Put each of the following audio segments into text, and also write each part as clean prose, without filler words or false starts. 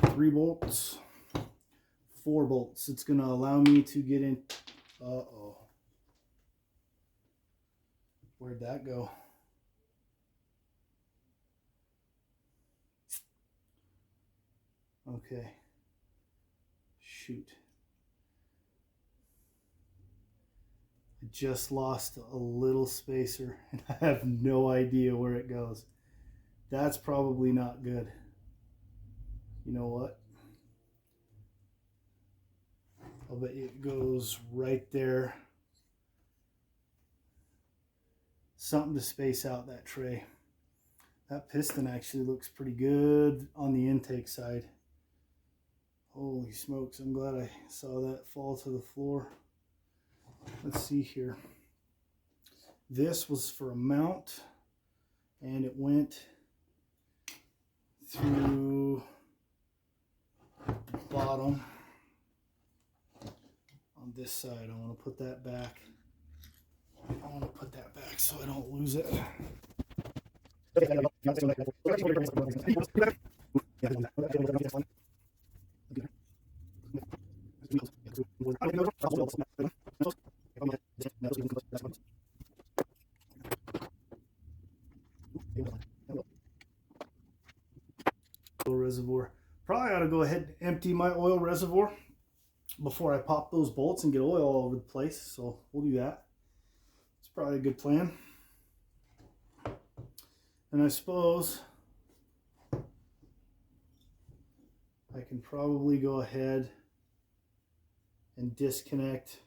3 bolts, 4 bolts. It's going to allow me to get in. Uh-oh. Where'd that go? Okay. Shoot. I just lost a little spacer and I have no idea where it goes. That's probably not good. You know what? I'll bet it goes right there. Something to space out that tray. That piston actually looks pretty good on the intake side. Holy smokes, I'm glad I saw that fall to the floor. Let's see here. This was for a mount and it went through the bottom on this side. I want to put that back. I want to put that back so I don't lose it. Reservoir. Probably ought to go ahead and empty my oil reservoir before I pop those bolts and get oil all over the place. So we'll do that. It's probably a good plan. And I suppose I can probably go ahead and disconnect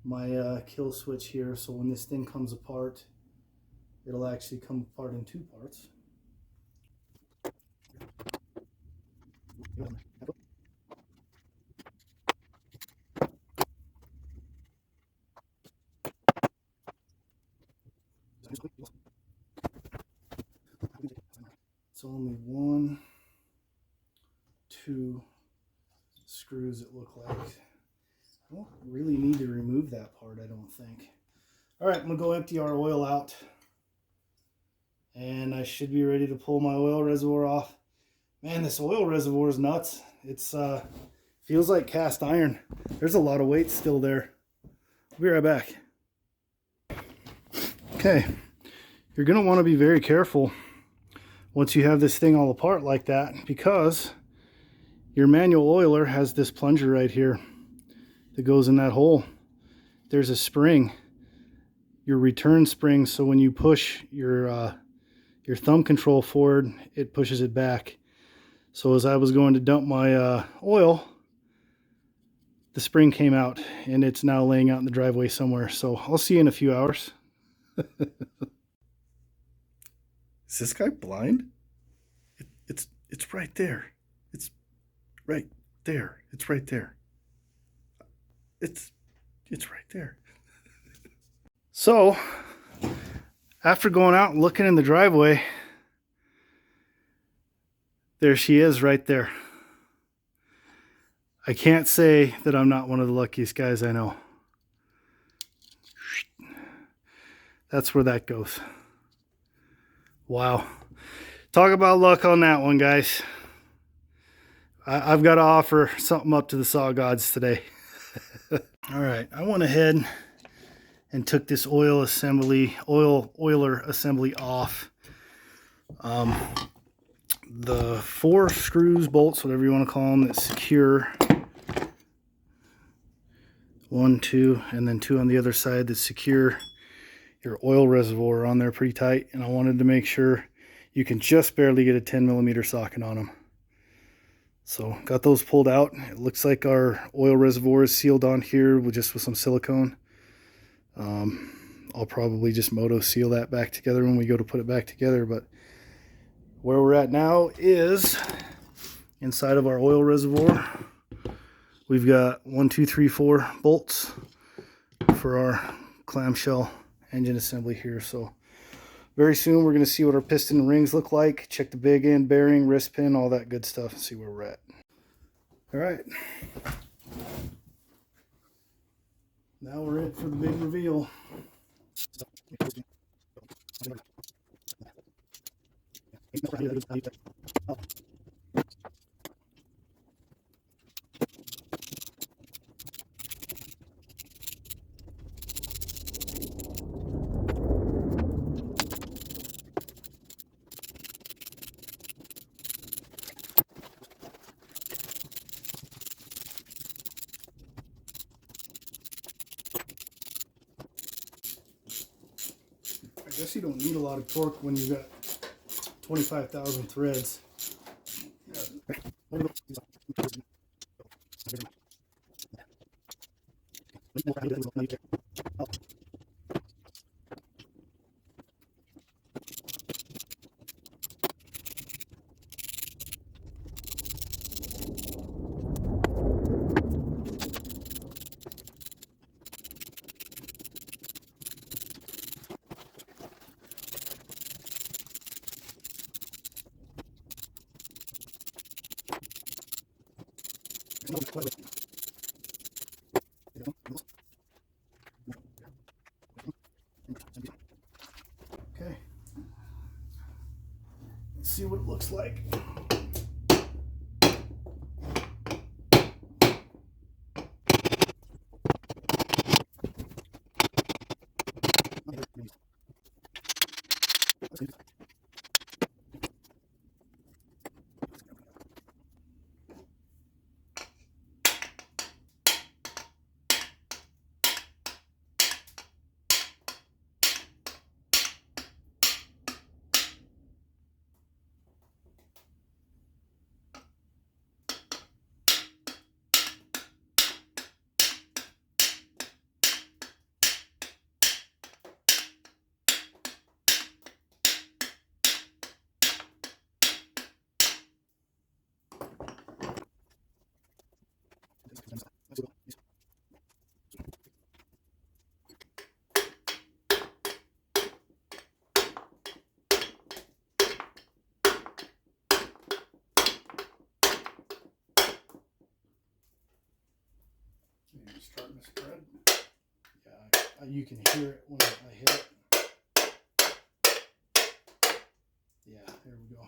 my kill switch here, so when this thing comes apart, it'll actually come apart in 2 parts. It's only 1, 2 screws it look like. I don't really need to remove that part, I don't think. All right, I'm gonna go empty our oil out and I should be ready to pull my oil reservoir off. Man, this oil reservoir is nuts. It's feels like cast iron. There's a lot of weight still there. I'll be right back. Okay, you're gonna want to be very careful once you have this thing all apart like that, because your manual oiler has this plunger right here that goes in that hole. There's a spring, your return spring, so when you push your thumb control forward, it pushes it back. So as I was going to dump my oil, the spring came out and it's now laying out in the driveway somewhere. So I'll see you in a few hours. Is this guy blind? It's right there. It's right there. It's right there. It's right there. So after going out and looking in the driveway, there she is right there. I can't say that I'm not one of the luckiest guys I know. That's where that goes. Wow. Talk about luck on that one, guys. I've got to offer something up to the saw gods today. All right, I went ahead and took this oiler assembly off. The 4 screws, bolts, whatever you want to call them, that secure 1, 2, and then 2 on the other side that secure your oil reservoir on there pretty tight. And I wanted to make sure you can just barely get a 10mm socket on them. So got those pulled out. It looks like our oil reservoir is sealed on here with some silicone. I'll probably just moto seal that back together when we go to put it back together. But where we're at now is inside of our oil reservoir. We've got 1, 2, 3, 4 bolts for our clamshell engine assembly here. So very soon we're going to see what our piston and rings look like, check the big end bearing, wrist pin, all that good stuff, and see where we're at. All right, now we're in for the big reveal. guess you don't need a lot of torque when you've got 25,000 threads. Okay, let's see what it looks like. Starting to spread. Yeah, you can hear it when I hit it. Yeah, there we go.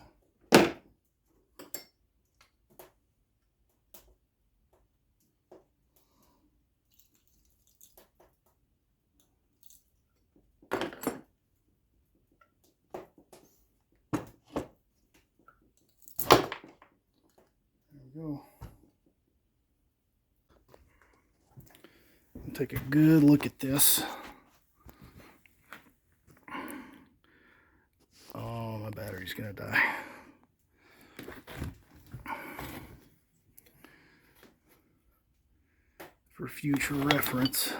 There we go. Take a good look at this. Oh, my battery's gonna die. For future reference.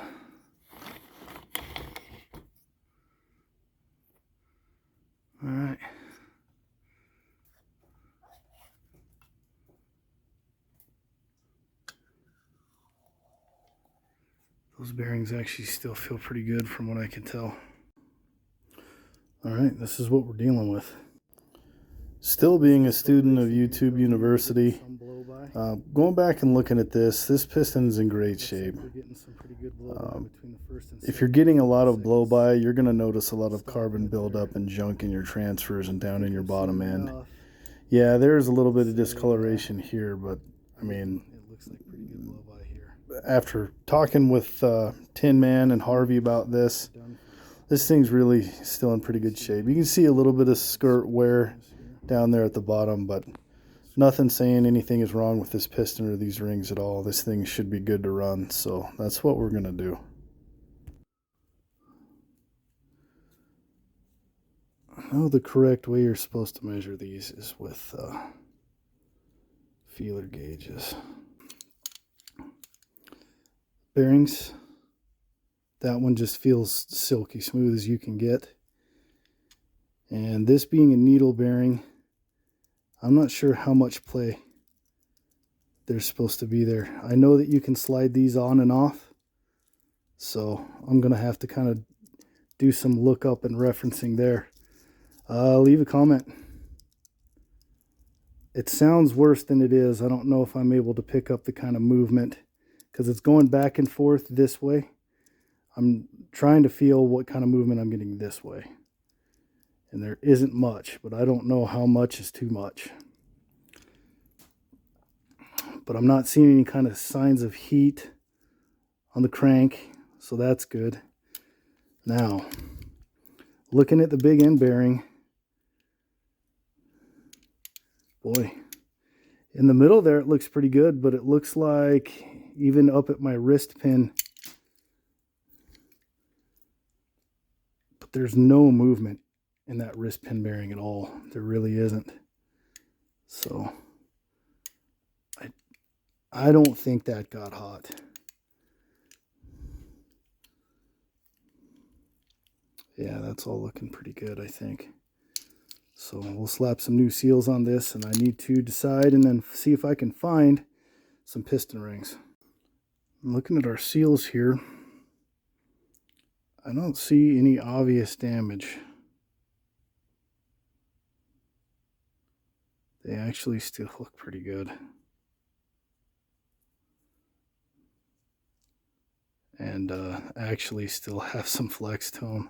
All right. Those bearings actually still feel pretty good from what I can tell. All right, this is what we're dealing with. Still being a student of YouTube University, going back and looking at this piston is in great shape. If you're getting a lot of blow-by, you're going to notice a lot of carbon buildup and junk in your transfers and down in your bottom end. Yeah, there's a little bit of discoloration here, but I mean, it looks like pretty good blow-by here. After talking with Tin Man and Harvey about this thing's really still in pretty good shape. You can see a little bit of skirt wear down there at the bottom, but nothing saying anything is wrong with this piston or these rings at all. This thing should be good to run, so that's what we're going to do. I know the correct way you're supposed to measure these is with feeler gauges. Bearings, that one just feels silky smooth as you can get. And this being a needle bearing, I'm not sure how much play there's supposed to be there. I know that you can slide these on and off, so I'm going to have to kind of do some lookup and referencing there. Leave a comment. It sounds worse than it is. I don't know if I'm able to pick up the kind of movement because it's going back and forth this way. I'm trying to feel what kind of movement I'm getting this way. And there isn't much, but I don't know how much is too much. But I'm not seeing any kind of signs of heat on the crank, so that's good. Now, looking at the big end bearing, boy, in the middle there it looks pretty good, but it looks like even up at my wrist pin, the but there's no movement in that wrist pin bearing at all. There really isn't. So I don't think that got hot. Yeah, that's all looking pretty good, I think. So we'll slap some new seals on this, and I need to decide and then see if I can find some piston rings. I'm looking at our seals here. I don't see any obvious damage. They actually still look pretty good. And actually still have some flex to them.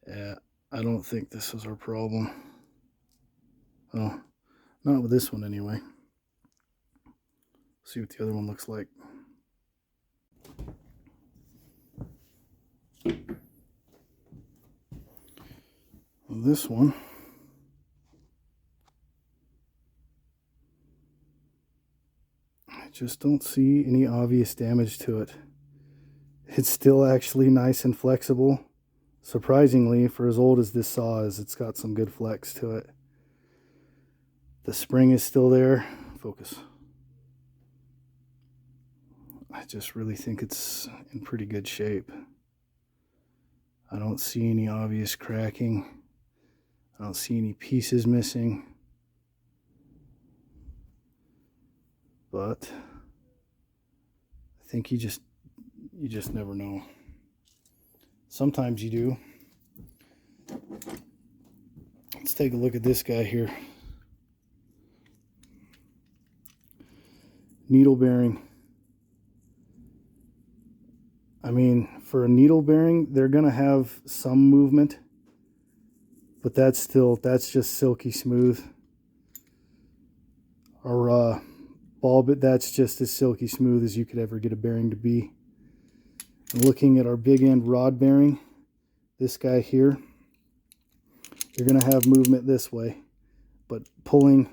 Yeah, I don't think this is our problem. Oh, not with this one anyway. See what the other one looks like. Well, this one, I just don't see any obvious damage to it. It's still actually nice and flexible. Surprisingly, for as old as this saw is, it's got some good flex to it. The spring is still there. Focus. I just really think it's in pretty good shape. I don't see any obvious cracking. I don't see any pieces missing. But I think you just never know. Sometimes you do. Let's take a look at this guy here. Needle bearing. I mean, for a needle bearing, they're gonna have some movement, but that's just silky smooth. Our ball bit, that's just as silky smooth as you could ever get a bearing to be. And looking at our big end rod bearing, this guy here, you're gonna have movement this way, but pulling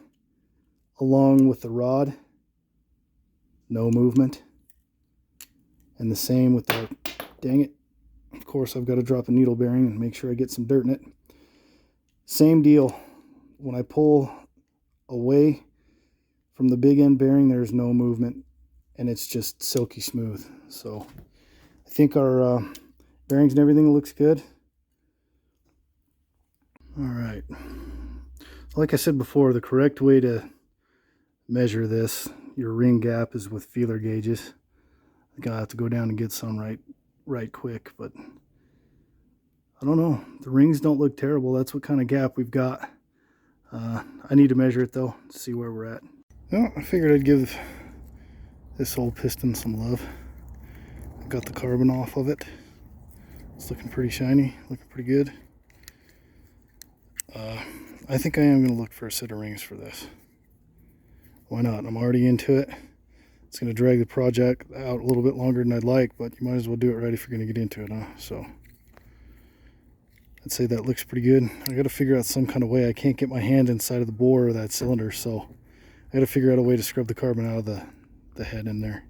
along with the rod, no movement. And the same with the, dang it, of course I've got to drop a needle bearing and make sure I get some dirt in it. Same deal. When I pull away from the big end bearing, there's no movement and it's just silky smooth. So I think our bearings and everything looks good. All right. Like I said before, the correct way to measure this, your ring gap, is with feeler gauges. I'm gonna have to go down and get some right quick, but I don't know. The rings don't look terrible. That's what kind of gap we've got. I need to measure it though to see where we're at. Well, I figured I'd give this old piston some love. I got the carbon off of it. It's looking pretty shiny, looking pretty good. I think I am gonna look for a set of rings for this. Why not? I'm already into it. It's going to drag the project out a little bit longer than I'd like, but you might as well do it right if you're going to get into it, huh? So I'd say that looks pretty good. I got to figure out some kind of way. I can't get my hand inside of the bore of that cylinder, so I got to figure out a way to scrub the carbon out of the head in there.